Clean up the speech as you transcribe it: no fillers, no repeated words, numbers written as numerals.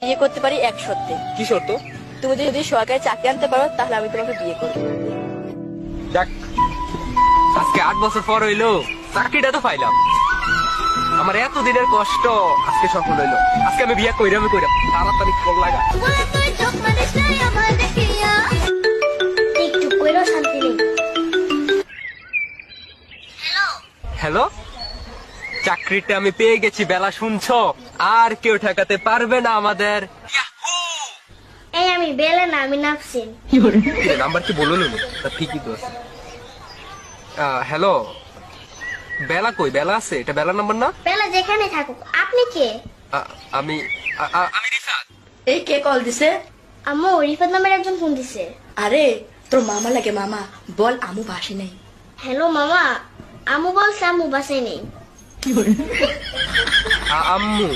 বিয়ে করতে পারি এক শর্তে। কি শর্ত? তুমি যদি সরকারি চাকরি আনতে পারো তাহলে আমি তোমাকে বিয়ে করবো। যাক, আজকে 8 বছর পর হইলো চাকরিটা তো পাইলাম। আমার এত দিনের কষ্ট আজকে সফল হইলো। আজকে আমি বিয়ে কইরাম তাড়াতাড়ি কল লাগা। একটু কইরো শান্তি নেই। হ্যালো, চাকরিটা আমি পেয়ে গেছি, বেলা শুনছো? আর কেউ ঠেকাতে পারবে না আমাদের। এই আমি বেলে না, আমি নাফসিন। নাম্বার কি বললো? ঠিকই তো আছে। হ্যালো, বেলা কই? বেলা আছে? এটা বেলা নাম্বার না? বেলা যেখানে থাকুক। আপনি কে? আমি আমি রিফাত। এই কে কল দিছে? আম্মু, রিফাত নামের একজন ফোন দিছে। আরে তোর মামা লাগে, মামা বল আমু বাসি নাই। হ্যালো মামা, আম্মু বলছে আম্মু বাসায় নেই। আম্মু